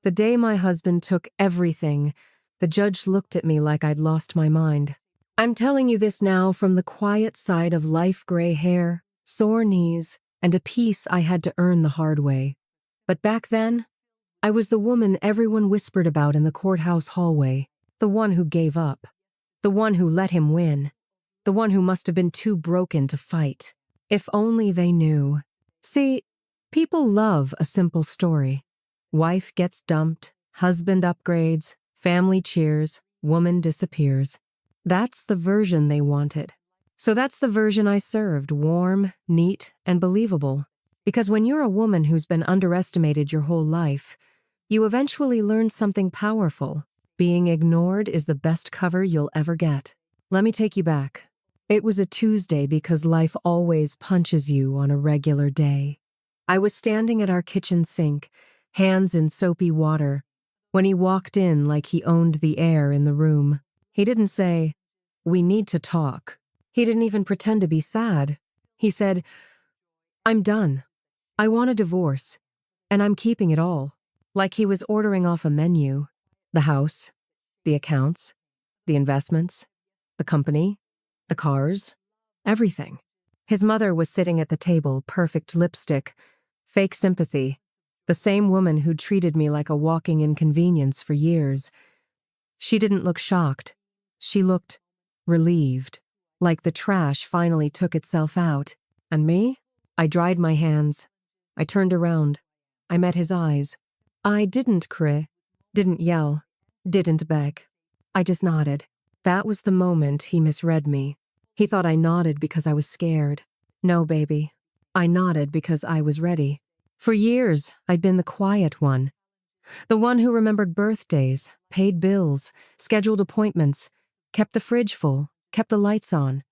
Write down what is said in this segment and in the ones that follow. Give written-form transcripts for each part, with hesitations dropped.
The day my husband took everything, the judge looked at me like I'd lost my mind. I'm telling you this now from the quiet side of life, gray hair, sore knees, and a peace I had to earn the hard way. But back then, I was the woman everyone whispered about in the courthouse hallway, the one who gave up, the one who let him win, the one who must have been too broken to fight. If only they knew. See, people love a simple story. Wife gets dumped, husband upgrades, family cheers, woman disappears. That's the version they wanted. So that's the version I served, warm, neat, and believable. Because when you're a woman who's been underestimated your whole life, you eventually learn something powerful. Being ignored is the best cover you'll ever get. Let me take you back. It was a Tuesday because life always punches you on a regular day. I was standing at our kitchen sink, hands in soapy water, when he walked in like he owned the air in the room. He didn't say, "We need to talk." He didn't even pretend to be sad. He said, "I'm done. I want a divorce, and I'm keeping it all." Like he was ordering off a menu. The house, the accounts, the investments, the company, the cars, everything. His mother was sitting at the table, perfect lipstick, fake sympathy, the same woman who'd treated me like a walking inconvenience for years. She didn't look shocked. She looked relieved, like the trash finally took itself out. And me? I dried my hands. I turned around. I met his eyes. I didn't cry, didn't yell, didn't beg. I just nodded. That was the moment he misread me. He thought I nodded because I was scared. No, baby. I nodded because I was ready. For years, I'd been the quiet one. The one who remembered birthdays, paid bills, scheduled appointments, kept the fridge full, kept the lights on.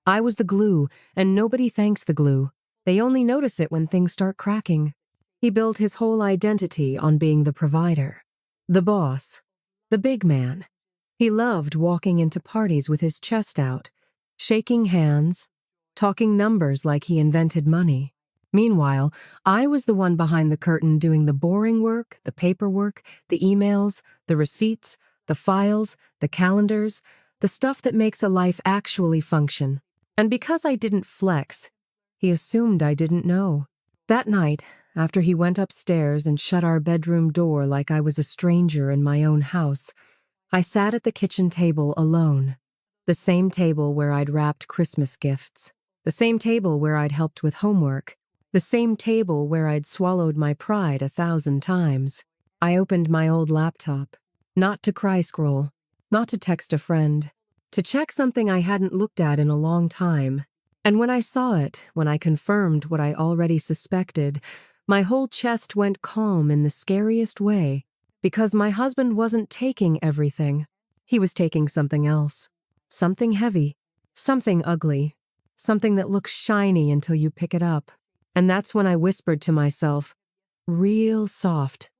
I was the glue, and nobody thanks the glue. They only notice it when things start cracking. He built his whole identity on being the provider, the boss, the big man. He loved walking into parties with his chest out, shaking hands, talking numbers like he invented money. Meanwhile, I was the one behind the curtain doing the boring work, the paperwork, the emails, the receipts, the files, the calendars, the stuff that makes a life actually function. And because I didn't flex, he assumed I didn't know. That night, after he went upstairs and shut our bedroom door like I was a stranger in my own house, I sat at the kitchen table alone. The same table where I'd wrapped Christmas gifts. The same table where I'd helped with homework. The same table where I'd swallowed my pride 1,000 times. I opened my old laptop, not to cry scroll, not to text a friend, to check something I hadn't looked at in a long time. And when I saw it, when I confirmed what I already suspected, my whole chest went calm in the scariest way, because my husband wasn't taking everything. He was taking something else. Something heavy, something ugly, something that looks shiny until you pick it up. And that's when I whispered to myself, real soft,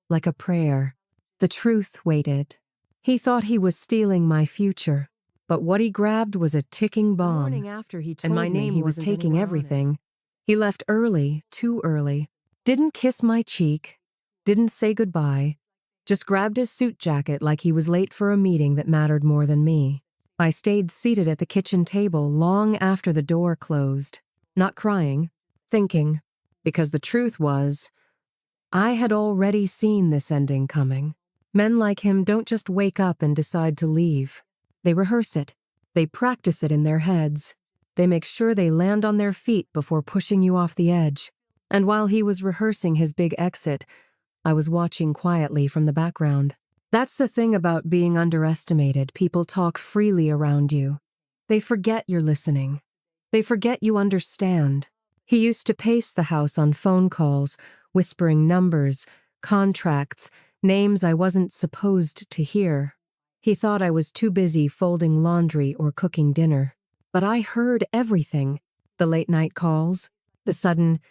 like a prayer. The truth waited. He thought he was stealing my future, but what he grabbed was a ticking bomb. The morning after he told me he was taking everything, he left early, too early, didn't kiss my cheek, didn't say goodbye, just grabbed his suit jacket like he was late for a meeting that mattered more than me. I stayed seated at the kitchen table long after the door closed, not crying, thinking, because the truth was, I had already seen this ending coming. Men like him don't just wake up and decide to leave. They rehearse it. They practice it in their heads. They make sure they land on their feet before pushing you off the edge. And while he was rehearsing his big exit, I was watching quietly from the background. That's the thing about being underestimated. People talk freely around you. They forget you're listening. They forget you understand. He used to pace the house on phone calls, whispering numbers, contracts, names I wasn't supposed to hear. He thought I was too busy folding laundry or cooking dinner. But I heard everything. The late-night calls, the sudden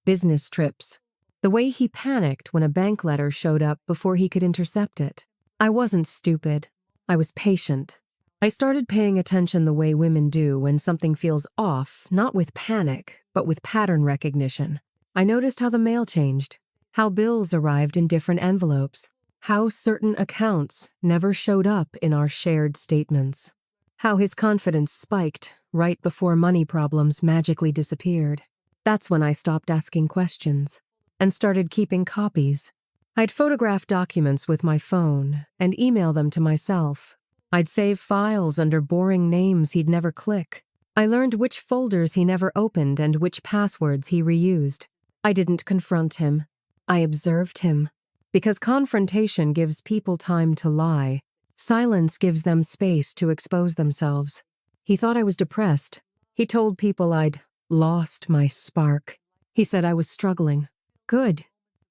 business trips, the way he panicked when a bank letter showed up before he could intercept it. I wasn't stupid. I was patient. I started paying attention the way women do when something feels off, not with panic, but with pattern recognition. I noticed how the mail changed, how bills arrived in different envelopes, How certain accounts never showed up in our shared statements. How his confidence spiked right before money problems magically disappeared. That's when I stopped asking questions and started keeping copies. I'd photograph documents with my phone and email them to myself. I'd save files under boring names he'd never click. I learned which folders he never opened and which passwords he reused. I didn't confront him. I observed him. Because confrontation gives people time to lie. Silence gives them space to expose themselves. He thought I was depressed. He told people I'd lost my spark. He said I was struggling. Good.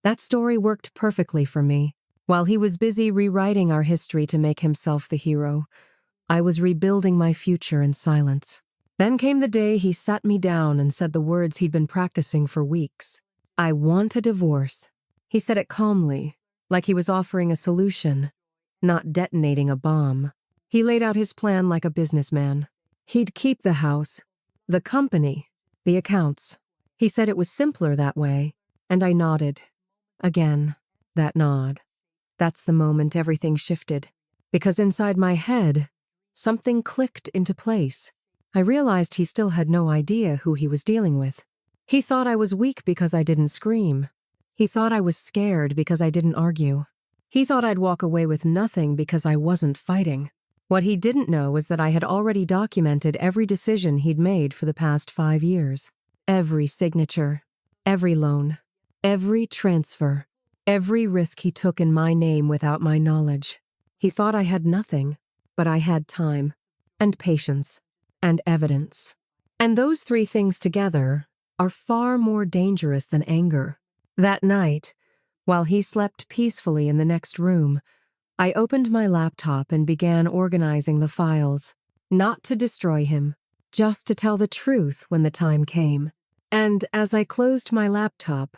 That story worked perfectly for me. While he was busy rewriting our history to make himself the hero, I was rebuilding my future in silence. Then came the day he sat me down and said the words he'd been practicing for weeks. I want a divorce. He said it calmly, like he was offering a solution, not detonating a bomb. He laid out his plan like a businessman. He'd keep the house, the company, the accounts. He said it was simpler that way, and I nodded. Again, that nod. That's the moment everything shifted, because inside my head, something clicked into place. I realized he still had no idea who he was dealing with. He thought I was weak because I didn't scream. He thought I was scared because I didn't argue. He thought I'd walk away with nothing because I wasn't fighting. What he didn't know was that I had already documented every decision he'd made for the past 5 years. Every signature, every loan, every transfer, every risk he took in my name without my knowledge. He thought I had nothing, but I had time, and patience, and evidence. And those 3 things together are far more dangerous than anger. That night, while he slept peacefully in the next room, I opened my laptop and began organizing the files, not to destroy him, just to tell the truth when the time came. And as I closed my laptop,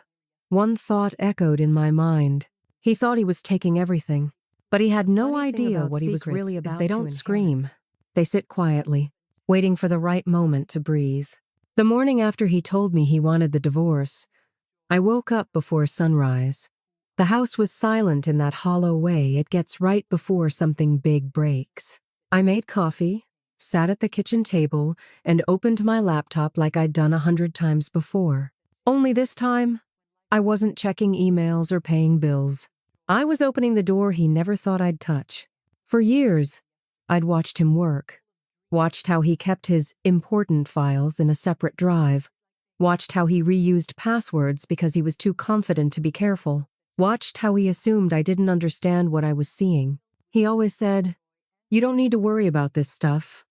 one thought echoed in my mind. He thought he was taking everything, but he had no idea what he was really about. They don't scream. They sit quietly, waiting for the right moment to breathe. The morning after he told me he wanted the divorce, I woke up before sunrise. The house was silent in that hollow way it gets right before something big breaks. I made coffee, sat at the kitchen table, and opened my laptop like I'd done 100 times before. Only this time, I wasn't checking emails or paying bills. I was opening the door he never thought I'd touch. For years, I'd watched him work. Watched how he kept his important files in a separate drive. Watched how he reused passwords because he was too confident to be careful. Watched how he assumed I didn't understand what I was seeing. He always said, "You don't need to worry about this stuff.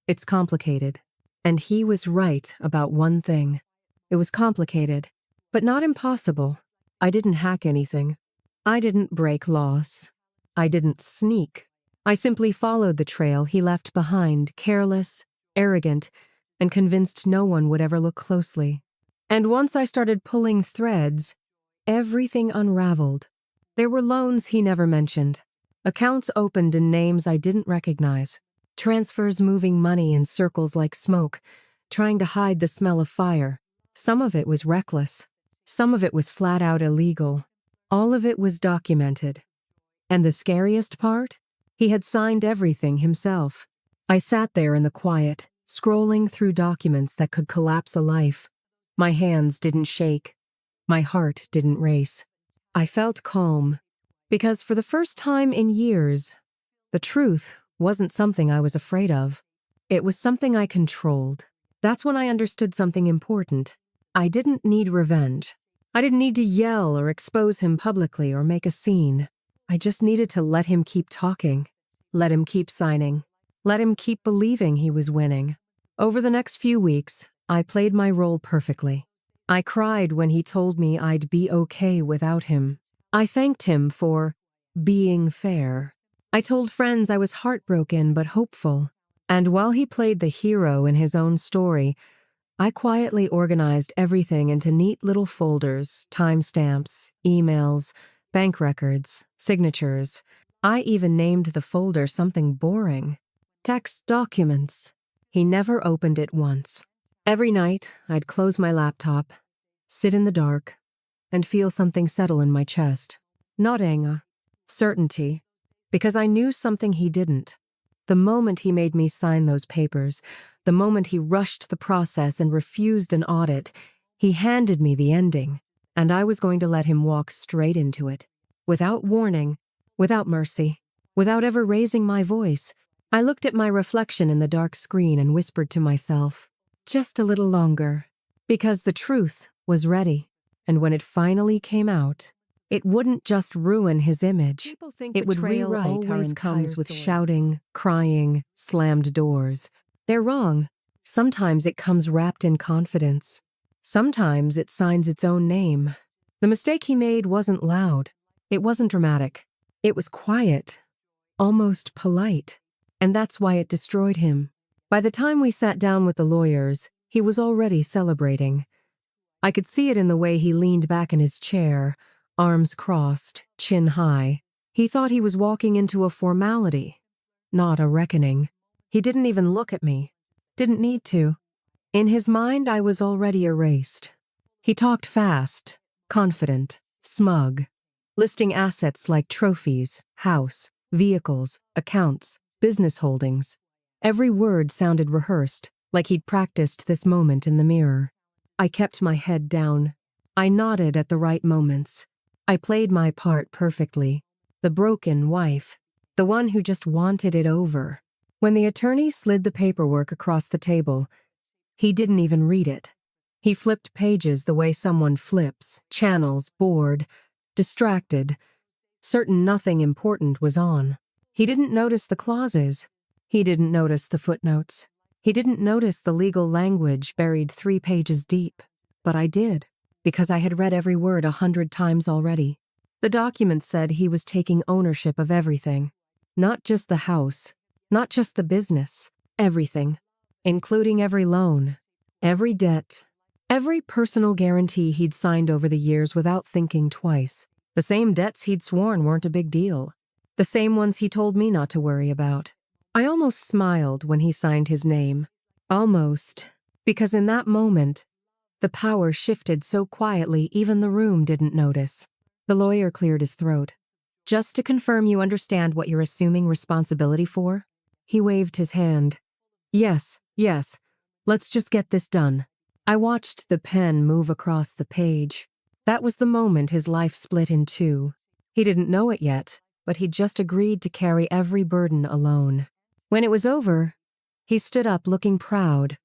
It's complicated." And he was right about one thing. It was complicated, but not impossible. I didn't hack anything. I didn't break laws. I didn't sneak. I simply followed the trail he left behind, careless, arrogant, and convinced no one would ever look closely. And once I started pulling threads, everything unraveled. There were loans he never mentioned, accounts opened in names I didn't recognize, transfers moving money in circles like smoke, trying to hide the smell of fire. Some of it was reckless. Some of it was flat out illegal. All of it was documented. And the scariest part? He had signed everything himself. I sat there in the quiet, scrolling through documents that could collapse a life. My hands didn't shake. My heart didn't race. I felt calm, because for the first time in years, the truth wasn't something I was afraid of. It was something I controlled. That's when I understood something important. I didn't need revenge. I didn't need to yell or expose him publicly or make a scene. I just needed to let him keep talking, let him keep signing, let him keep believing he was winning. Over the next few weeks, I played my role perfectly. I cried when he told me I'd be okay without him. I thanked him for being fair. I told friends I was heartbroken but hopeful. And while he played the hero in his own story, I quietly organized everything into neat little folders, timestamps, emails, bank records, signatures. I even named the folder something boring. Text documents. He never opened it once. Every night, I'd close my laptop, sit in the dark, and feel something settle in my chest. Not anger, certainty, because I knew something he didn't. The moment he made me sign those papers, the moment he rushed the process and refused an audit, he handed me the ending, and I was going to let him walk straight into it. Without warning, without mercy, without ever raising my voice, I looked at my reflection in the dark screen and whispered to myself, just a little longer, because the truth was ready, and when it finally came out, it wouldn't just ruin his image. People think It would betrayal rewrite our always entire comes with story. shouting, Crying, slammed doors. They're wrong. Sometimes it comes wrapped in confidence. Sometimes it signs its own name. The mistake he made wasn't loud. It wasn't dramatic. It was quiet, almost polite. And that's why it destroyed him. By the time we sat down with the lawyers, he was already celebrating. I could see it in the way he leaned back in his chair, arms crossed, chin high. He thought he was walking into a formality, not a reckoning. He didn't even look at me. Didn't need to. In his mind, I was already erased. He talked fast, confident, smug, listing assets like trophies, house, vehicles, accounts, business holdings. Every word sounded rehearsed, like he'd practiced this moment in the mirror. I kept my head down. I nodded at the right moments. I played my part perfectly. The broken wife. The one who just wanted it over. When the attorney slid the paperwork across the table, he didn't even read it. He flipped pages the way someone flips, channels, bored, distracted, certain nothing important was on. He didn't notice the clauses. He didn't notice the footnotes. He didn't notice the legal language buried 3 pages deep. But I did, because I had read every word 100 times already. The document said he was taking ownership of everything. Not just the house, not just the business, everything. Including every loan, every debt, every personal guarantee he'd signed over the years without thinking twice. The same debts he'd sworn weren't a big deal. The same ones he told me not to worry about. I almost smiled when he signed his name. Almost. Because in that moment, the power shifted so quietly even the room didn't notice. The lawyer cleared his throat. Just to confirm you understand what you're assuming responsibility for? He waved his hand. Yes. Let's just get this done. I watched the pen move across the page. That was the moment his life split in two. He didn't know it yet, but he'd just agreed to carry every burden alone. When it was over, he stood up looking proud,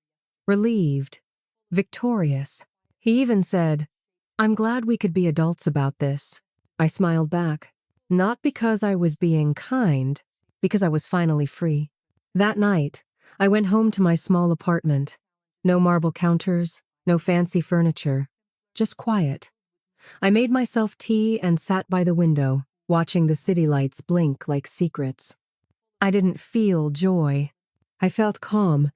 relieved, victorious. He even said, "I'm glad we could be adults about this." I smiled back, not because I was being kind, because I was finally free. That night, I went home to my small apartment. No marble counters, no fancy furniture, just quiet. I made myself tea and sat by the window, watching the city lights blink like secrets. I didn't feel joy. I felt calm,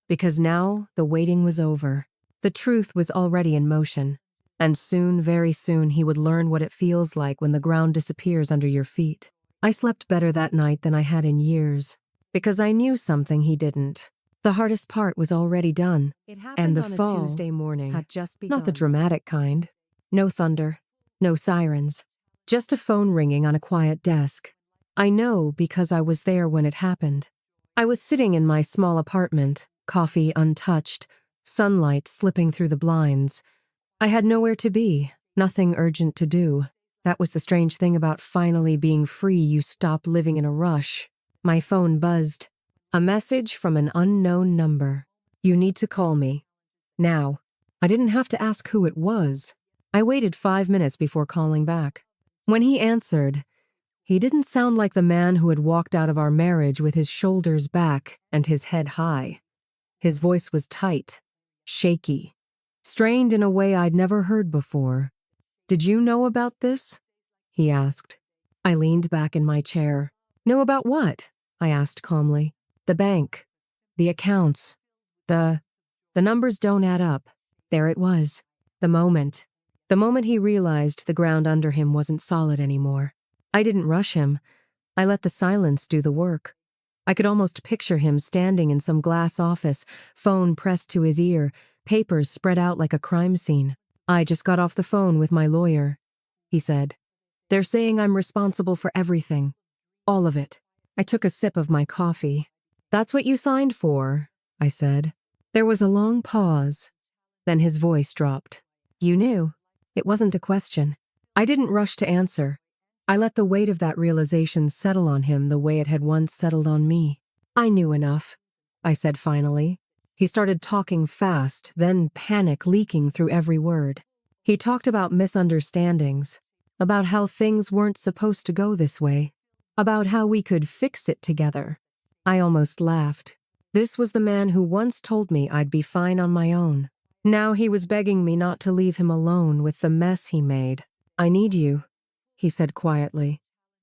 because now the waiting was over. The truth was already in motion, and soon, very soon, he would learn what it feels like when the ground disappears under your feet. I slept better that night than I had in years, because I knew something he didn't. The hardest part was already done, and the fall Tuesday morning had just begun. Not the dramatic kind. No thunder, no sirens, just a phone ringing on a quiet desk. I know because I was there when it happened. I was sitting in my small apartment, coffee untouched, sunlight slipping through the blinds. I had nowhere to be, nothing urgent to do. That was the strange thing about finally being free. You stop living in a rush. My phone buzzed. A message from an unknown number. "You need to call me. Now." I didn't have to ask who it was. I waited 5 minutes before calling back. When he answered, he didn't sound like the man who had walked out of our marriage with his shoulders back and his head high. His voice was tight, shaky, strained in a way I'd never heard before. "Did you know about this?" he asked. I leaned back in my chair. "Know about what?" I asked calmly. "The bank. The accounts. The numbers don't add up." There it was. The moment. The moment he realized the ground under him wasn't solid anymore. I didn't rush him. I let the silence do the work. I could almost picture him standing in some glass office, phone pressed to his ear, papers spread out like a crime scene. "I just got off the phone with my lawyer," he said. They're saying I'm responsible for everything. All of it. I took a sip of my coffee. That's what you signed for, I said. There was a long pause. Then his voice dropped. You knew. It wasn't a question. I didn't rush to answer. I let the weight of that realization settle on him the way it had once settled on me. I knew enough, I said finally. He started talking fast, then panic leaking through every word. He talked about misunderstandings, about how things weren't supposed to go this way, about how we could fix it together. I almost laughed. This was the man who once told me I'd be fine on my own. Now he was begging me not to leave him alone with the mess he made. I need you, he said quietly.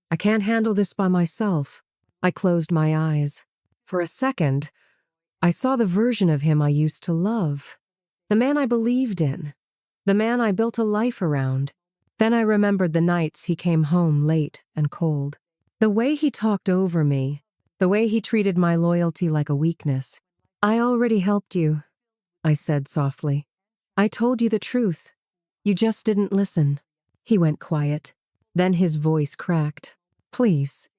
I can't handle this by myself. I closed my eyes. For a second, I saw the version of him I used to love. The man I believed in. The man I built a life around. Then I remembered the nights he came home late and cold. The way he talked over me. The way he treated my loyalty like a weakness. I already helped you, I said softly. I told you the truth. You just didn't listen. He went quiet. Then his voice cracked. Please.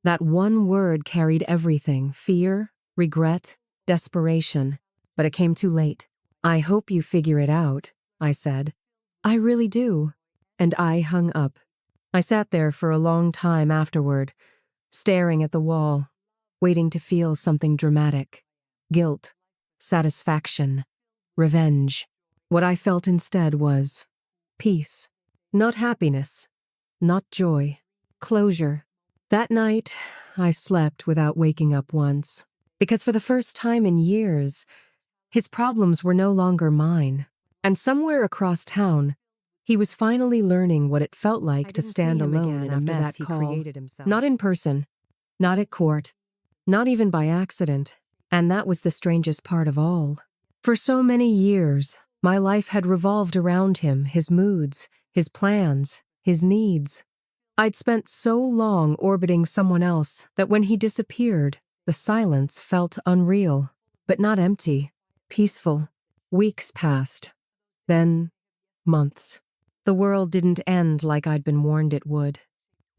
That one word carried everything. Fear, regret, desperation. But it came too late. I hope you figure it out, I said. I really do. And I hung up. I sat there for a long time afterward, staring at the wall, waiting to feel something dramatic. Guilt, satisfaction, revenge. What I felt instead was peace. Not happiness, not joy, closure. That night, I slept without waking up once, because for the first time in years, his problems were no longer mine. And somewhere across town, he was finally learning what it felt like to stand alone in a mess he created himself. Not in person, not at court, not even by accident. And that was the strangest part of all. For so many years, my life had revolved around him, his moods, his plans, his needs. I'd spent so long orbiting someone else that when he disappeared, the silence felt unreal, but not empty, peaceful. Weeks passed. Then, months. The world didn't end like I'd been warned it would.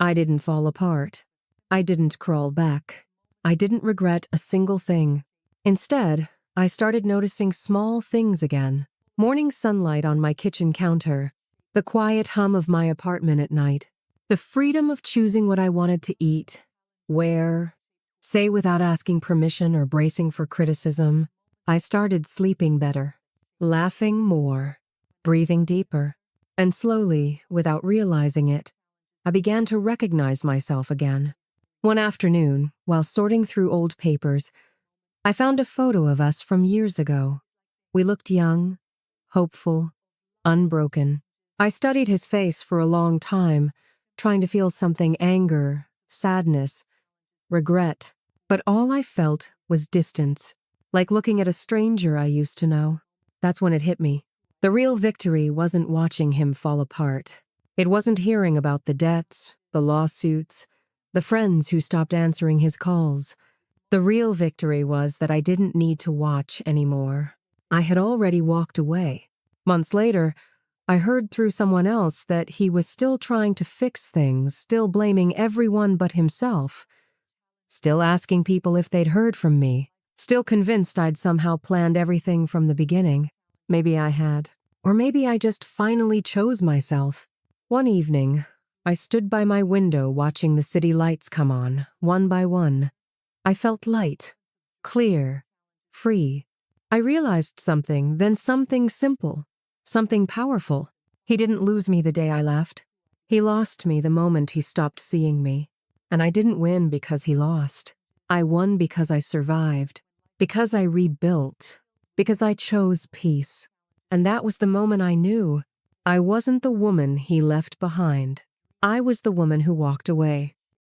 I didn't fall apart. I didn't crawl back. I didn't regret a single thing. Instead, I started noticing small things again. Morning sunlight on my kitchen counter, the quiet hum of my apartment at night, the freedom of choosing what I wanted to eat, where, say without asking permission or bracing for criticism. I started sleeping better, laughing more, breathing deeper, and slowly, without realizing it, I began to recognize myself again. One afternoon, while sorting through old papers, I found a photo of us from years ago. We looked young, hopeful, unbroken. I studied his face for a long time, trying to feel something: anger, sadness, regret. But all I felt was distance, like looking at a stranger I used to know. That's when it hit me. The real victory wasn't watching him fall apart. It wasn't hearing about the debts, the lawsuits, the friends who stopped answering his calls. The real victory was that I didn't need to watch anymore. I had already walked away. Months later, I heard through someone else that he was still trying to fix things, still blaming everyone but himself, still asking people if they'd heard from me, still convinced I'd somehow planned everything from the beginning. Maybe I had. Or maybe I just finally chose myself. One evening, I stood by my window watching the city lights come on, one by one. I felt light, clear, free. I realized something, then something simple, something powerful. He didn't lose me the day I left. He lost me the moment he stopped seeing me. And I didn't win because he lost. I won because I survived, because I rebuilt, because I chose peace. And that was the moment I knew I wasn't the woman he left behind. I was the woman who walked away.